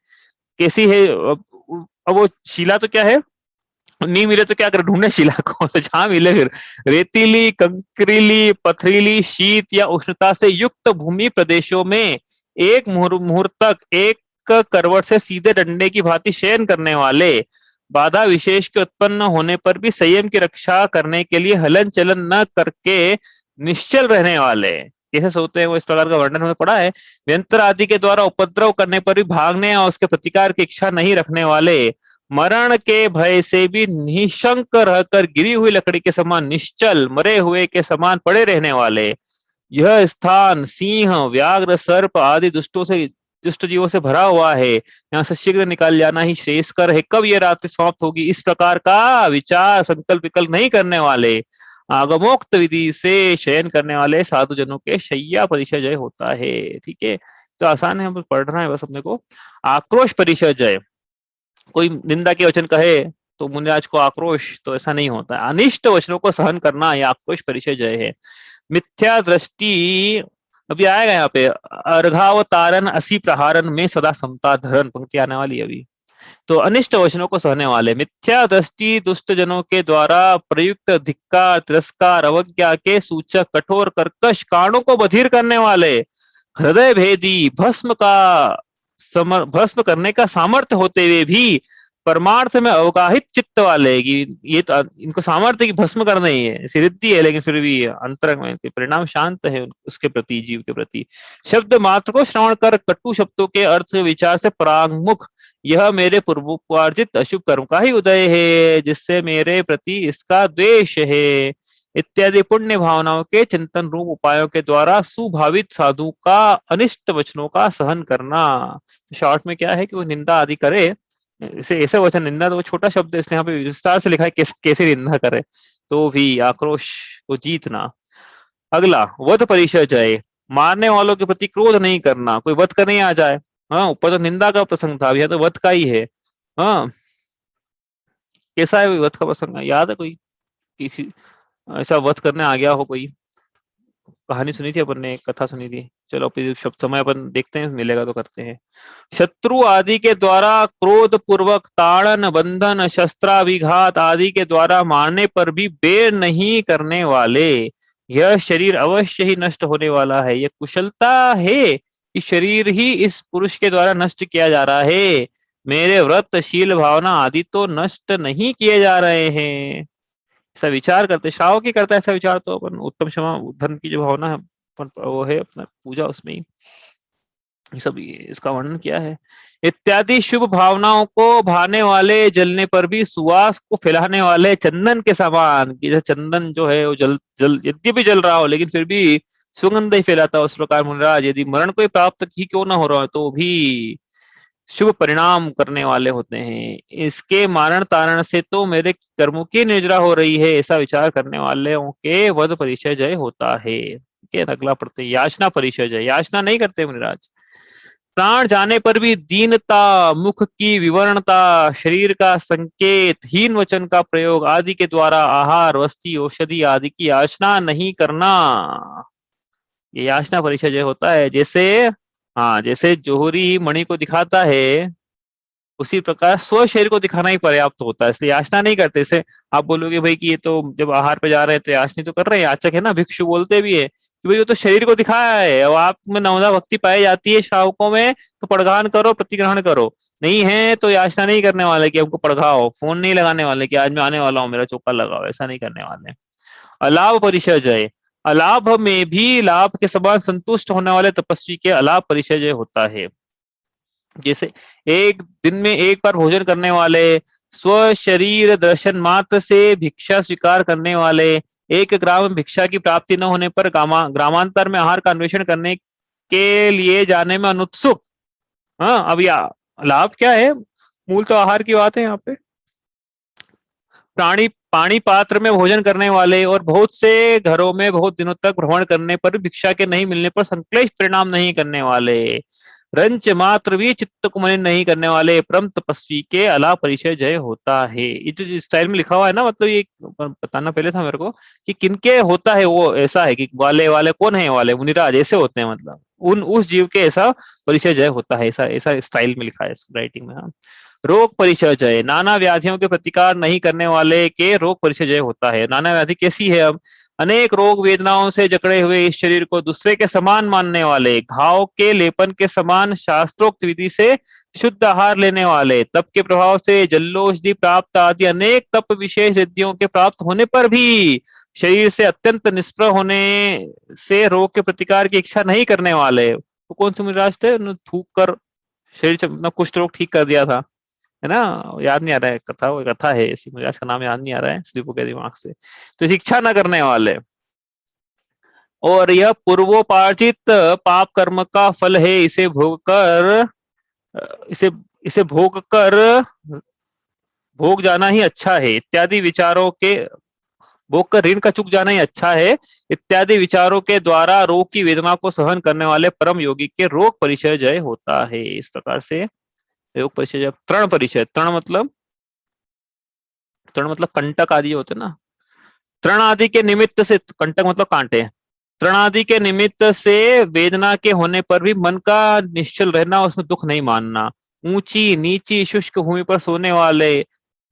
कैसी है? अब वो शिला तो क्या है, नहीं मिले तो क्या करे, ढूंढे शिला को, तो जहां मिले फिर रेतीली, कंकरीली, पथरीली, शीत या उष्णता से युक्त भूमि प्रदेशों में एक मुहूर्त तक एक करवट से सीधे डंडे की भांति शयन करने वाले, बाधा विशेष के उत्पन्न होने पर भी संयम की रक्षा करने के लिए हलन चलन न करके निश्चल रहने वाले, कैसे सोते हैं वो इस प्रकार का वर्णन हमें पड़ा है। व्यंतर आदि के द्वारा उपद्रव करने पर भी भागने और उसके प्रतिकार की इच्छा नहीं रखने वाले, मरण के भय से भी निशंक रहकर गिरी हुई लकड़ी के समान निश्चल, मरे हुए के समान पड़े रहने वाले, यह स्थान सिंह व्याघ्र सर्प आदि दुष्ट जीवों से भरा हुआ है, यहाँ से शीघ्र निकाल जाना ही श्रेयस्कर है। कब यह रात्रि समाप्त होगी, इस प्रकार का विचार संकल्प विकल्प नहीं करने वाले, आगमोक्त विधि से शयन करने वाले साधु जनों के शय्या परिषद होता है। ठीक है, तो आसान है, हम पढ़ना है बस अपने को। आक्रोश परिषद, कोई निंदा के वचन कहे तो मुनिराज को आक्रोश, तो ऐसा नहीं होता है। अनिष्ट वचनों को सहन करना, यह आक्रोश परिषद है। मिथ्या दृष्टि, अभी आएगा यहाँ पे, अर्घावतारन असी प्रहारन में सदा समता धरन, पंक्ति आने वाली है अभी। तो अनिष्ट वचनों को सहने वाले, मिथ्या दृष्टि दुष्ट जनों के द्वारा प्रयुक्त धिक्कार, तिरस्कार, अवज्ञा के सूचक कठोर कर्कश कारणों को बधिर करने वाले, हृदय भेदी भस्म करने का सामर्थ्य होते हुए भी परमार्थ में अवगाहित चित्त वाले, कि ये तो इनको सामर्थ्य की भस्म करना ही है, सिद्धि है, लेकिन फिर भी अंतरंग में परिणाम शांत है उसके प्रति, जीव के प्रति। शब्द मात्र को श्रवण कर कटु शब्दों के अर्थ विचार से परांगमुख, यह मेरे पूर्वोपार्जित अशुभ कर्म का ही उदय है, जिससे मेरे प्रति इसका द्वेष है, इत्यादि पुण्य भावनाओं के चिंतन रूप उपायों के द्वारा सुभावित साधु का अनिष्ट वचनों का सहन करना। शॉर्ट में क्या है कि वो निंदा आदि करे, ऐसे वचन, निंदा तो वो छोटा शब्द है इसलिए यहाँ पे विस्तार से लिखा है कैसे निंदा करे, तो भी आक्रोश को जीतना। अगला वध परिषद है, मारने वालों के प्रति क्रोध नहीं करना, कोई वध करने आ जाए, हाँ ऊपर तो निंदा का प्रसंग था, अभी यहाँ तो वध का ही है। हाँ कैसा है वध का प्रसंग, याद है कोई, किसी ऐसा वध करने आ गया हो कोई? कहानी सुनी थी अपन ने, कथा सुनी थी, चलो शब्द समय अपन देखते हैं, मिलेगा तो करते हैं। शत्रु आदि के द्वारा क्रोध पूर्वक ताड़न बंधन शस्त्राभिघात आदि के द्वारा मारने पर भी बेर नहीं करने वाले, यह शरीर अवश्य ही नष्ट होने वाला है। यह कुशलता है कि शरीर ही इस पुरुष के द्वारा नष्ट किया जा रहा है, मेरे व्रतशील भावना आदि तो नष्ट नहीं किए जा रहे हैं। ऐसा विचार करते, श्रावक की करता है ऐसा विचार, तो अपन उत्तम क्षमा धन की जो भावना है वो है अपना पूजा, उसमें ही सब इसका वर्णन किया है। इत्यादि शुभ भावनाओं को भाने वाले, जलने पर भी सुवास को फैलाने वाले चंदन के समान, कि जैसे चंदन जो है वो जल जल यद्यपि जल रहा हो लेकिन फिर भी सुगंध ही फैलाता है, उस प्रकार मुनिराज यदि मरण को प्राप्त ही क्यों ना हो रहा है तो भी शुभ परिणाम करने वाले होते हैं। इसके मारण तारण से तो मेरे कर्मों की निजरा हो रही है, ऐसा विचार करने वालों के वध परिचय जय होता है। ठीक है, अगला पढ़ते, याचना परिचय जय। याचना नहीं करते मुनिराज। प्राण जाने पर भी दीनता, मुख की विवरणता, शरीर का संकेत, हीन वचन का प्रयोग आदि के द्वारा आहार, वस्ती, औषधि आदि की याचना नहीं करना, ये याचना परिचय जय होता है। जैसे हाँ, जैसे जोहरी मणि को दिखाता है उसी प्रकार स्व शरीर को दिखाना ही पर्याप्त होता है, इसलिए याचना नहीं करते। जैसे आप बोलोगे भाई कि ये तो जब आहार पे जा रहे हैं तो याचना तो कर रहे हैं, याचक है ना, भिक्षु बोलते भी है कि भाई वो तो शरीर को दिखाया है, और आप में नवदा भक्ति पाई जाती है श्रावकों में, तो पड़गान करो, प्रतिग्रहण करो। नहीं है तो याचना नहीं करने वाले कि हमको पड़घाओ, फोन नहीं लगाने वाले कि आज मैं आने वाला हूँ मेरा चौका लगाओ, ऐसा नहीं करने वाले। अलाभ परिचय जय। अलाभ में भी लाभ के समान संतुष्ट होने वाले तपस्वी के अलाभ परिचय जय होता है। जैसे एक दिन में एक बार भोजन करने वाले, स्व शरीर दर्शन मात्र से भिक्षा स्वीकार करने वाले, एक ग्राम में भिक्षा की प्राप्ति न होने पर ग्रामांतर में आहार का अन्वेषण करने के लिए जाने में अनुत्सुक। हाँ, अब या लाभ क्या है, मूल तो आहार की बात है यहाँ पे। प्राणी पानी पात्र में भोजन करने वाले और बहुत से घरों में बहुत दिनों तक भ्रमण करने पर भिक्षा के नहीं मिलने पर संक्लेश परिणाम नहीं करने वाले, रंच मात्र भी चित्त को मलिन नहीं करने वाले परम तपस्वी के अलाप परिचय जय होता है। ये जो स्टाइल में लिखा हुआ है ना, मतलब ये बताना पहले था मेरे को कि किनके होता है, वो ऐसा है कि वाले वाले कौन है, वाले मुनिराज ऐसे होते हैं, मतलब उन उस जीव के ऐसा परिचय जय होता है, ऐसा ऐसा स्टाइल में लिखा है इस राइटिंग में। हाँ, रोग परिचय जय। नाना व्याधियों के प्रतिकार नहीं करने वाले के रोग परिचय जय होता है। नाना व्याधि कैसी है, अब अनेक रोग वेदनाओं से जकड़े हुए इस शरीर को दूसरे के समान मानने वाले, घाव के लेपन के समान शास्त्रोक्त विधि से शुद्ध आहार लेने वाले, तप के प्रभाव से जल्लोषधि प्राप्त आदि अनेक तप विशेष सिद्धियों के प्राप्त होने पर भी शरीर से अत्यंत निष्प्रह होने से रोग के प्रतिकार की इच्छा नहीं करने वाले। वो कौन से मुनिराज थे, उन्होंने थूक कर शरीर से अपना कुष्ठ रोग ठीक कर दिया था, है ना, याद नहीं आ रहा है कथा, वो कथा है ऐसी, मुझे आज का नाम याद नहीं आ रहा है स्लीपो के दिमाग से। तो शिक्षा न करने वाले, और यह पूर्वोपार्जित पाप कर्म का फल है, इसे भोग कर इसे इसे भोग जाना ही अच्छा है, इत्यादि विचारों के भोग कर ऋण का चुक जाना ही अच्छा है, इत्यादि विचारों के द्वारा रोग की वेदना को सहन करने वाले परम योगी के रोग परिचय जय होता है। इस प्रकार से योग परिचय जय। तृण परिचय, तृण मतलब कंटक आदि होते ना, तृण आदि के निमित्त से, कंटक मतलब कांटे, तृण आदि के निमित्त से वेदना के होने पर भी मन का निश्चल रहना, उसमें दुख नहीं मानना, ऊंची नीची शुष्क भूमि पर सोने वाले,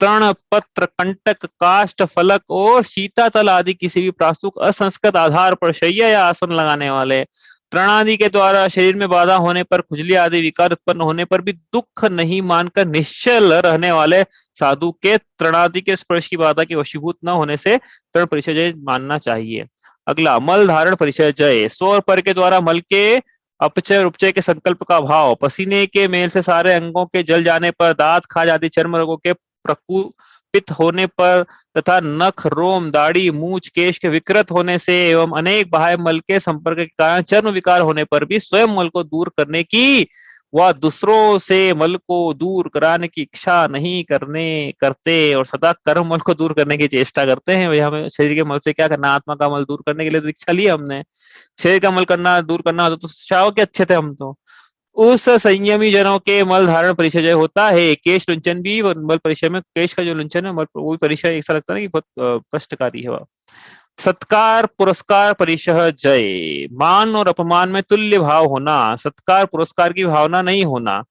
तृण पत्र कंटक काष्ठ फलक और सीतातल आदि किसी भी प्रास्तुक असंस्कृत आधार पर शैया या आसन लगाने वाले, तृणादि के द्वारा शरीर में बाधा होने पर, खुजली आदि विकार उत्पन्न होने पर भी दुख नहीं मानकर निश्चल रहने वाले साधु के तृणादि के स्पर्श की बाधा के वशीभूत न होने से तृण परिचय जय मानना चाहिए। अगला मल धारण परिचय जय। स्व और पर के द्वारा मल के अपचय और उपचय के संकल्प का भाव, पसीने के मेल से सारे अंगों के जल जाने पर, दांत खाज आदि चर्म रोगों के प्रकुपित होने पर, तथा नख रोम दाढ़ी मूछ केश के विकृत होने से एवं अनेक बाह्य मल के संपर्क के कारण चर्म विकार होने पर भी स्वयं मल को दूर करने की व दूसरों से मल को दूर कराने की इच्छा नहीं करते और सदा कर्म मल को दूर करने की चेष्टा करते हैं। भैया हमें शरीर के मल से क्या करना, आत्मा का मल दूर करने के लिए तो इच्छा ली हमने, शरीर का मल करना दूर करना तो चाहो के अच्छे थे हम तो। उस संयमी जनों के मल धारण परिचय जय होता है। केश लुंचन भी मल परिचय में, केश का जो लुंचन है वो परिचय ऐसा लगता है कि बहुत कष्टकारी है वह। सत्कार पुरस्कार परिचय जय। मान और अपमान में तुल्य भाव होना, सत्कार पुरस्कार की भावना नहीं होना।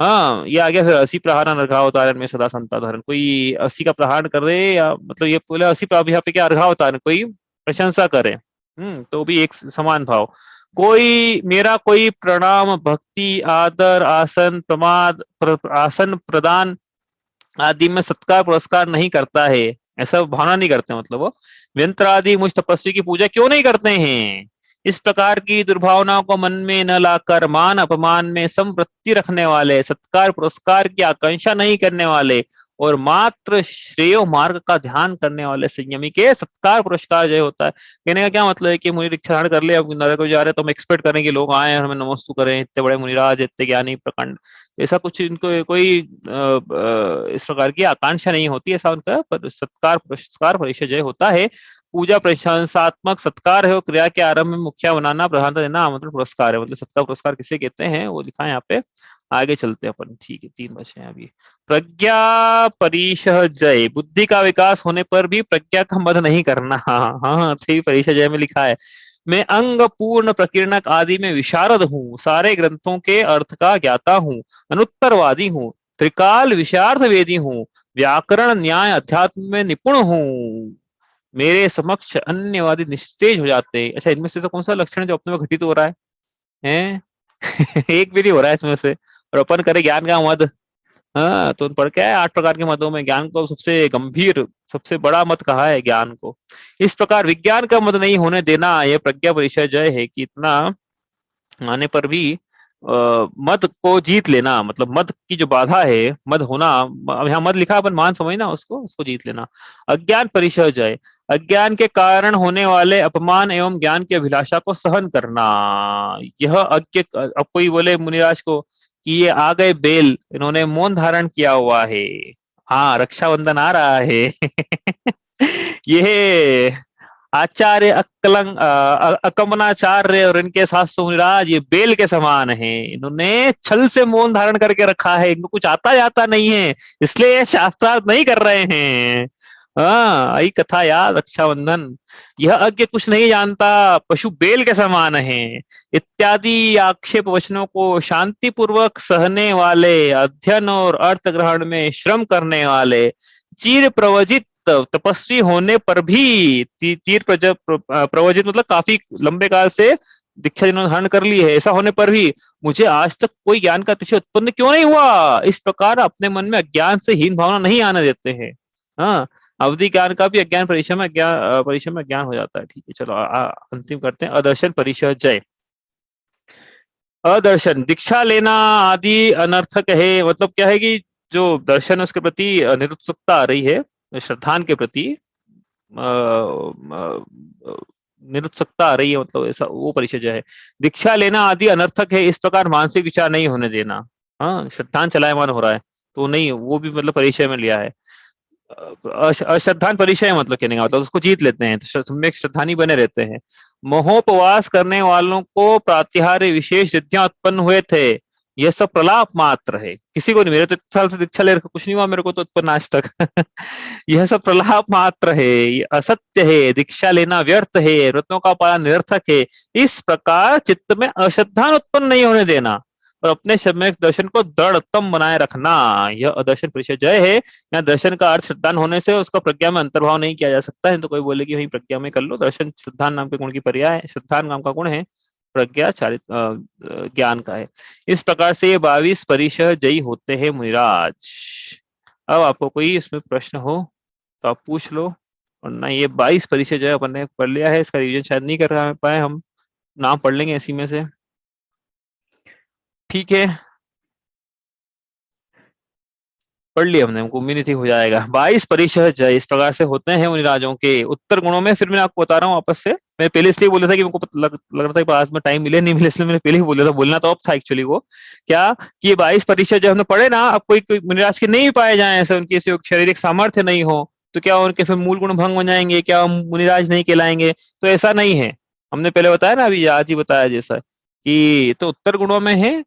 हाँ, ये आ गया फिर 80 प्रहार अर्घावतारण में सदा संता धारण, कोई 80 का प्रहार कर रहे या मतलब ये बोले 80 यहाँ पे क्या अर्घावतारण, कोई प्रशंसा करे, तो भी एक समान भाव। कोई मेरा कोई प्रणाम भक्ति आदर आसन प्रमाद आसन प्रदान आदि में सत्कार पुरस्कार नहीं करता है, ऐसा भावना नहीं करते, मतलब वो व्यंत्र आदि मुझ तपस्वी की पूजा क्यों नहीं करते हैं। इस प्रकार की दुर्भावनाओं को मन में न लाकर मान अपमान में समवृत्ति रखने वाले, सत्कार पुरस्कार की आकांक्षा नहीं करने वाले और मात्र श्रेय मार्ग का ध्यान करने वाले संयमी के सत्कार पुरस्कार जय होता है। कहने का क्या मतलब है कि मुनि दीक्षा धारण कर ले, अब नरक में जा रहे तो हम एक्सपेक्ट करें कि लोग आए हमें नमस्तु करें, इतने बड़े मुनिराज इतने ज्ञानी प्रकांड, ऐसा कुछ इनको कोई इस प्रकार की आकांक्षा नहीं होती, ऐसा उनका सत्कार पुरस्कार परिचय होता है। पूजा प्रशंसात्मक सत्कार है और क्रिया के आरंभ में मुखिया बनाना प्रधानता देना आमंत्रण पुरस्कार है। मतलब सत्कार पुरस्कार किसे कहते हैं वो लिखा है यहाँ पे, आगे चलते हैं अपन। ठीक है, 3 बचे हैं अभी। प्रज्ञा परिशह जय, बुद्धि का विकास होने पर भी प्रज्ञा का मद नहीं करना। हाँ हाँ, परिशह जय में लिखा है, मैं अंग पूर्ण प्रकीर्णक आदि में विशारद हूँ, सारे ग्रंथों के अर्थ का ज्ञाता हूँ, अनुत्तरवादी हूँ, त्रिकाल विशार्थ वेदी हूँ, व्याकरण न्याय अध्यात्म में निपुण हूँ, मेरे समक्ष अन्यवादी निस्तेज हो जाते। अच्छा, इनमें से तो कौन सा लक्षण जो अपने में घटित हो रहा है? एक भी नहीं हो रहा है इसमें से, और अपन करे ज्ञान का मद। हाँ, तो पढ़ क्या है 8 प्रकार के मतों में ज्ञान को सबसे गंभीर सबसे बड़ा मत कहा है ज्ञान को। इस प्रकार विज्ञान का मत नहीं होने देना यह प्रज्ञा परिचय जय है कि इतना आने पर भी मद को जीत लेना, मतलब मद की जो बाधा है मद होना, अब यहाँ मद लिखा अपन मान समझना उसको जीत लेना। अज्ञान परिचय जय, अज्ञान के कारण होने वाले अपमान एवं ज्ञान की अभिलाषा को सहन करना। यह अज्ञ, अब कोई बोले मुनिराज को कि ये आ गए बेल, इन्होंने मौन धारण किया हुआ है, हाँ रक्षाबंधन आ रहा है। ये आचार्य अक्कलंग अकमनाचार्य और इनके साथ मुनिराज ये बेल के समान है, इन्होंने छल से मौन धारण करके रखा है, इनको कुछ आता जाता नहीं है, इसलिए ये शास्त्रार्थ नहीं कर रहे हैं। हाँ, आई कथा याद, रक्षाबंधन। यह अज्ञ कुछ नहीं जानता, पशु बेल के समान है, इत्यादि आक्षेप वचनों को शांति पूर्वक सहने वाले, अध्ययन और अर्थ ग्रहण में श्रम करने वाले, चीर प्रवजित तपस्वी होने पर भी तीर प्रवजित मतलब काफी लंबे काल से दीक्षा जिन्होंने धारण कर ली है, ऐसा होने पर भी मुझे आज तक कोई ज्ञान का अतिशय उत्पन्न क्यों नहीं हुआ, इस प्रकार अपने मन में अज्ञान से हीन भावना नहीं आने देते हैं। हाँ, अवधि ज्ञान का भी अज्ञान परिचय में ज्ञान हो जाता है। ठीक है, चलो अंतिम करते हैं। अदर्शन परिचय जय। अदर्शन, दीक्षा लेना आदि अनर्थक है, मतलब क्या है कि जो दर्शन है उसके प्रति निरुत्सुकता आ रही है, श्रद्धान के प्रति निरुत्सुकता आ रही है, मतलब ऐसा वो परिचय जो है। दीक्षा लेना आदि अनर्थक है, इस प्रकार मानसिक विचार नहीं होने देना। हाँ, श्रद्धान चलायमान हो रहा है तो नहीं, वो भी मतलब परिचय में लिया है। अश्रद्धान परिचय मतलब कहने का मतलब उसको जीत लेते हैं तो सम्यक श्रद्धानी बने रहते हैं। मोहोपवास करने वालों को प्रातिहार्य विशेष सिद्धियां उत्पन्न हुए थे, यह सब प्रलाप मात्र है, किसी को नहीं, मेरे तो 1 साल से दीक्षा ले कुछ नहीं हुआ मेरे को तो उत्पन्न आज तक। यह सब प्रलाप मात्र है, ये असत्य है, दीक्षा लेना व्यर्थ है, व्रतों का पालन निरर्थक है, इस प्रकार चित्त में अश्रद्धान उत्पन्न नहीं होने देना और अपने सम्यक दर्शन को दृढ़तम बनाए रखना, यह अदर्शन परिचय जय है। यहाँ दर्शन का अर्थ श्रद्धान होने से उसका प्रज्ञा में अंतर्भाव नहीं किया जा सकता है, तो कोई बोले कि वही प्रज्ञा में कर लो, दर्शन श्रद्धान नाम के गुण की पर्याय है, श्रद्धान नाम का गुण है, प्रज्ञा चारित ज्ञान का है। इस प्रकार से ये 22 परिचय जयी होते हैं मुनिराज। अब आपको कोई इसमें प्रश्न हो तो आप पूछ लो, और ना ये 22 परिचय जय अपन ने पढ़ लिया है, इसका रिविजन शायद नहीं कर पाए हम, नाम पढ़ लेंगे इसी में से। ठीक है, पढ़ लिया हमने, हमको उम्मीद नहीं थी हो जाएगा। 22 परिचय जय इस प्रकार से होते हैं मुनिराजों के। उत्तर गुणों में फिर मैं आपको बता रहा हूँ वापस से, मैं पहले इसलिए बोला था कि मेरे को लग रहा था कि पास में टाइम मिले नहीं मिले, इसलिए मैंने पहले ही बोला था, बोलना तो अब था एक्चुअली वो क्या कि ये 22 परिचय जब हमने पढ़े ना, अब कोई मुनिराज के नहीं पाए जाए ऐसे, उनकी ऐसे शारीरिक सामर्थ्य नहीं हो तो क्या उनके फिर मूल गुण भंग हो जाएंगे, क्या मुनिराज नहीं कहलाएंगे, तो ऐसा नहीं है। हमने पहले बताया ना, अभी आज ही बताया जैसा कि तो उत्तर गुणों में है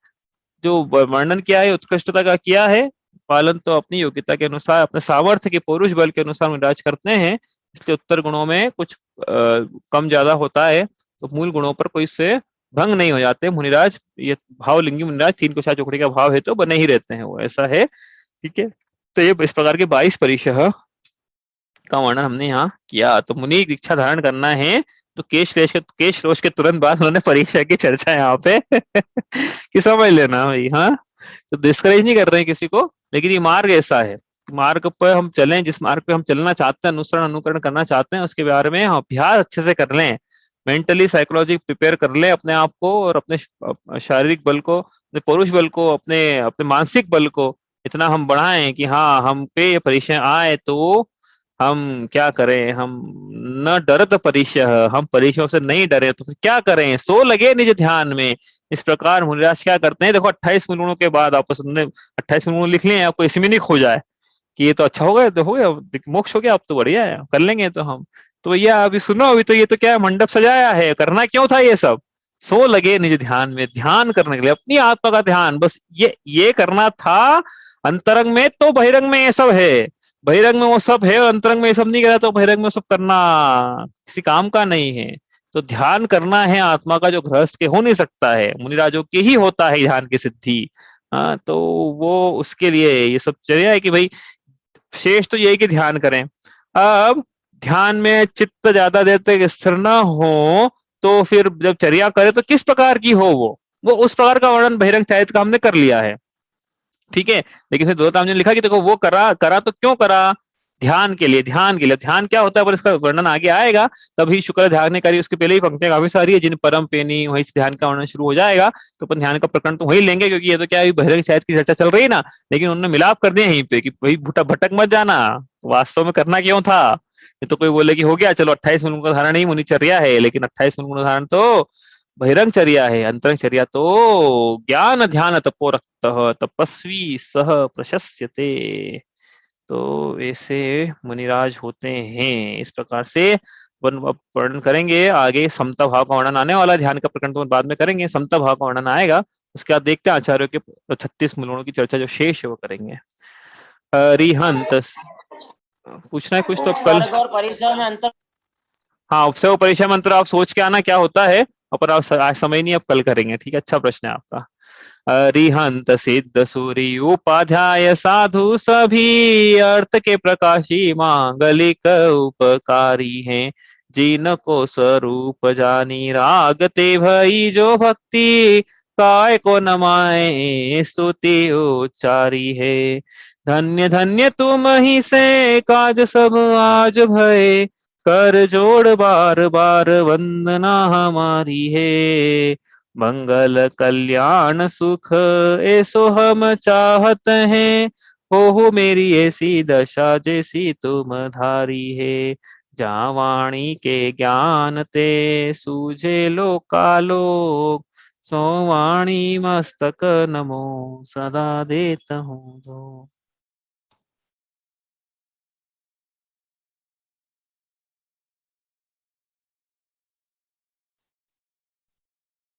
जो वर्णन किया है, उत्कृष्टता का किया है, पालन तो अपनी योग्यता के अनुसार अपने सामर्थ्य के पौरुष बल के अनुसार मुनिराज करते हैं, इसलिए उत्तर गुणों में कुछ कम ज्यादा होता है, तो मूल गुणों पर कोई से भंग नहीं हो जाते मुनिराज। ये भावलिंगी मुनिराज 3 कोशा चौकड़ी का भाव है तो बने ही रहते हैं वो, ऐसा है। ठीक है, तो ये इस प्रकार के 22 परिचय का वर्णन हमने यहाँ किया। तो मुनि दीक्षा धारण करना है तो केश रोष के तुरंत बाद उन्होंने परीक्षा की चर्चा यहाँ पे कि समझ लेना भाई। हाँ, तो डिस्करेज नहीं कर रहे हैं किसी को, लेकिन ये मार्ग ऐसा है, मार्ग पर हम चलें, जिस मार्ग पे हम चलना चाहते हैं, अनुकरण करना चाहते हैं, उसके बारे में हम अभ्यास अच्छे से कर लें, मेंटली साइकोलॉजिक प्रिपेयर कर लें अपने आप को, और अपने शारीरिक बल को, अपने पौरुष बल को, अपने अपने मानसिक बल को इतना हम बढ़ाएं कि हाँ, हम पे ये परीक्षाएं आए तो हम क्या करें, हम न डरत परीक्षा, हम परीक्षाओं से नहीं डरे, तो फिर क्या करें, सो लगे निज ध्यान में। इस प्रकार मुनिराज क्या करते हैं, देखो 28 गुणों के बाद आपस में 28 गुण लिख लिए, आपको इसमें नहीं खो जाए कि ये तो अच्छा हो गया, तो हो गया मोक्ष हो गया, अब तो बढ़िया है, कर लेंगे तो हम। तो भैया अभी सुनो, अभी तो ये तो क्या है, मंडप सजाया है, करना क्यों था ये सब, सो लगे निज ध्यान में, ध्यान करने के लिए अपनी आत्मा का ध्यान, बस ये करना था। अंतरंग में तो बहिरंग में ये सब है, बहिरंग में वो सब है और अंतरंग में ये सब नहीं करा, तो बहिरंग में सब करना किसी काम का नहीं है। तो ध्यान करना है आत्मा का, जो गृहस्थ के हो नहीं सकता है, मुनिराजों के ही होता है ध्यान की सिद्धि। हाँ, तो वो उसके लिए ये सब चर्या है कि भाई शेष तो यही कि ध्यान करें। अब ध्यान में चित्त ज्यादा देर तक स्थिर न हो, तो फिर जब चर्या करे तो किस प्रकार की हो, वो उस प्रकार का वर्णन बहिरंग साहित्य का हमने कर लिया है, ठीक है। लेकिन फिर दौलत राम जी ने लिखा कि देखो वो करा करा तो क्यों करा, ध्यान के लिए, ध्यान के लिए, ध्यान क्या होता है पर इसका वर्णन आगे आएगा। तभी शुक्र ध्यान ने करी, उसके पहले ही पंक्तियां काफी सारी है, जिन परम पेनी, वहीं से ध्यान का वर्णन शुरू हो जाएगा। तो अपन ध्यान का प्रकरण तो वही लेंगे, क्योंकि ये तो क्या है, बहिरंग शायद की चर्चा चल रही है ना, लेकिन उन्होंने मिलाप कर दिया यहीं पे कि भाई भटक मत जाना, वास्तव में करना क्यों था। ये तो कोई बोले कि हो गया चलो 28 मिनट का धारण नहीं मुनिचर्या है, लेकिन 28 मिनट का धारण तो बहिरंग चर्या है, अंतरंग चर्या तो ज्ञान ध्यान तपो रक्त तपस्वी सह प्रशस्यते। तो ऐसे मुनिराज होते हैं, इस प्रकार से वर्णन करेंगे आगे। समता भाव का वर्णन आने वाला है, ध्यान का प्रकरण तो बाद में करेंगे, समता भाव का वर्णन आएगा। उसके बाद देखते हैं आचार्यों के 36 मूल गुणों की चर्चा जो शेष है वो करेंगे। अरिहंत पूछना है कुछ तो कल। उपसर्ग और परिसर में अंतर। हाँ, उपसर्ग परिचय मंत्र आप सोच के आना क्या होता है, पर आप आज समय नहीं, अब कल करेंगे, ठीक है। अच्छा प्रश्न है आपका। अरिहंत सिद्ध सूर्य उपाध्याय साधु सभी अर्थ के प्रकाशी मांगलिक उपकारी हैं, जिनको स्वरूप जानी रागते भई जो भक्ति, काय को नमाए स्तुति उच्चारी है। धन्य धन्य तुम ही से काज सब आज भय, कर जोड़ बार बार वंदना हमारी है। मंगल कल्याण सुख ऐसो हम चाहत हैं, हो मेरी ऐसी दशा जैसी तुम धारी है। जहाँ वाणी के ज्ञान ते सूझे लोकालोक, सो वाणी मस्तक नमो सदा देत हूँ जो।